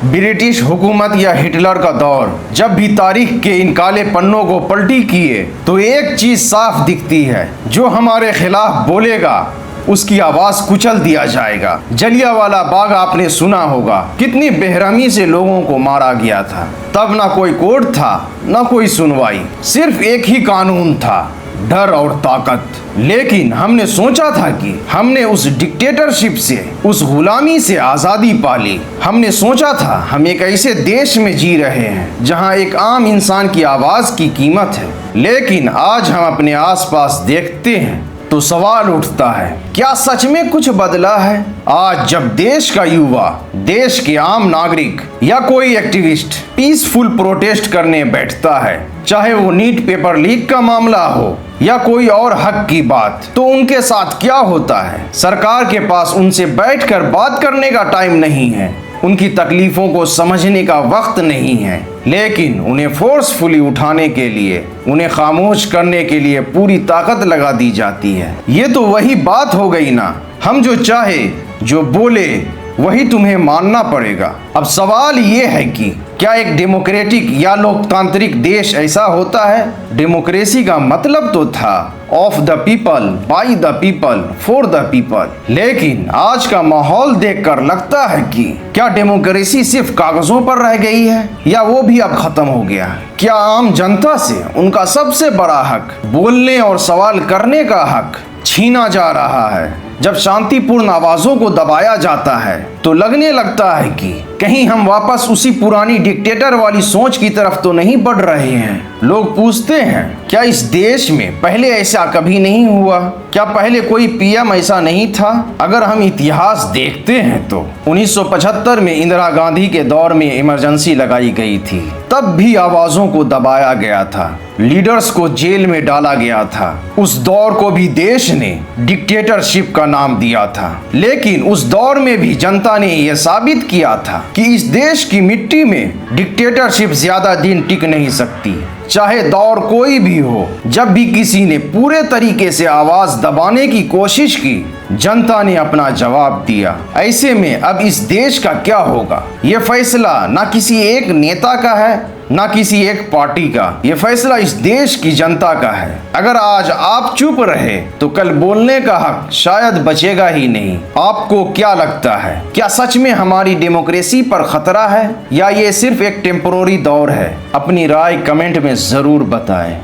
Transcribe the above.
British हुकूमत या Hitler का दौर, जब भी तारीख के इन काले पन्नों को पलटी किए तो एक चीज साफ दिखती है, जो हमारे खिलाफ बोलेगा उसकी आवाज कुचल दिया जाएगा। जलियांवाला बाग आपने सुना होगा, कितनी बेरहमी से लोगों को मारा गया था। तब ना कोई कोर्ट था, ना कोई सुनवाई, सिर्फ एक ही कानून था, डर और ताकत। लेकिन हमने सोचा था कि हमने उस डिक्टेटरशिप से, उस गुलामी से आज़ादी पा ली। हमने सोचा था हम एक ऐसे देश में जी रहे हैं जहां एक आम इंसान की आवाज़ की कीमत है। लेकिन आज हम अपने आसपास देखते हैं तो सवाल उठता है, क्या सच में कुछ बदला है? आज जब देश का युवा, देश के आम नागरिक या कोई एक्टिविस्ट पीसफुल प्रोटेस्ट करने बैठता है, चाहे वो नीट पेपर लीक का मामला हो या कोई और हक की बात, तो उनके साथ क्या होता है? सरकार के पास उनसे बैठकर बात करने का टाइम नहीं है, उनकी तकलीफों को समझने का वक्त नहीं है, लेकिन उन्हें फोर्सफुली उठाने के लिए, उन्हें खामोश करने के लिए पूरी ताकत लगा दी जाती है। ये तो वही बात हो गई ना, हम जो चाहे, जो बोले वही तुम्हें मानना पड़ेगा। अब सवाल ये है कि क्या एक डेमोक्रेटिक या लोकतांत्रिक देश ऐसा होता है? डेमोक्रेसी का मतलब तो था of the people, by the people, for the people. लेकिन आज का माहौल देखकर लगता है कि क्या डेमोक्रेसी सिर्फ कागजों पर रह गई है, या वो भी अब खत्म हो गया है? क्या आम जनता से उनका सबसे बड़ा हक, बोलने और सवाल करने का हक, छीना जा रहा है? जब शांतिपूर्ण आवाजों को दबाया जाता है तो लगने लगता है कि कहीं हम वापस उसी पुरानी डिक्टेटर वाली सोच की तरफ तो नहीं बढ़ रहे हैं। लोग पूछते हैं, क्या इस देश में पहले ऐसा कभी नहीं हुआ? क्या पहले कोई पीएम ऐसा नहीं था? अगर हम इतिहास देखते हैं तो 1975 में इंदिरा गांधी के दौर में इमरजेंसी लगाई गई थी, तब भी आवाजों को दबाया गया था, लीडर्स को जेल में डाला गया था। उस दौर को भी देश ने डिक्टेटरशिप का नाम दिया था, लेकिन उस दौर में भी जनता ने यह साबित किया था कि इस देश की मिट्टी में डिक्टेटरशिप ज्यादा दिन टिक नहीं सकती, चाहे दौर कोई भी हो। जब भी किसी ने पूरे तरीके से आवाज दबाने की कोशिश की, जनता ने अपना जवाब दिया। ऐसे में अब इस देश का क्या होगा? ये फैसला ना किसी एक नेता का है, ना किसी एक पार्टी का, ये फैसला इस देश की जनता का है। अगर आज आप चुप रहे तो कल बोलने का हक शायद बचेगा ही नहीं। आपको क्या लगता है, क्या सच में हमारी डेमोक्रेसी पर खतरा है, या ये सिर्फ एक टेम्पोररी दौर है? अपनी राय कमेंट में जरूर बताएं।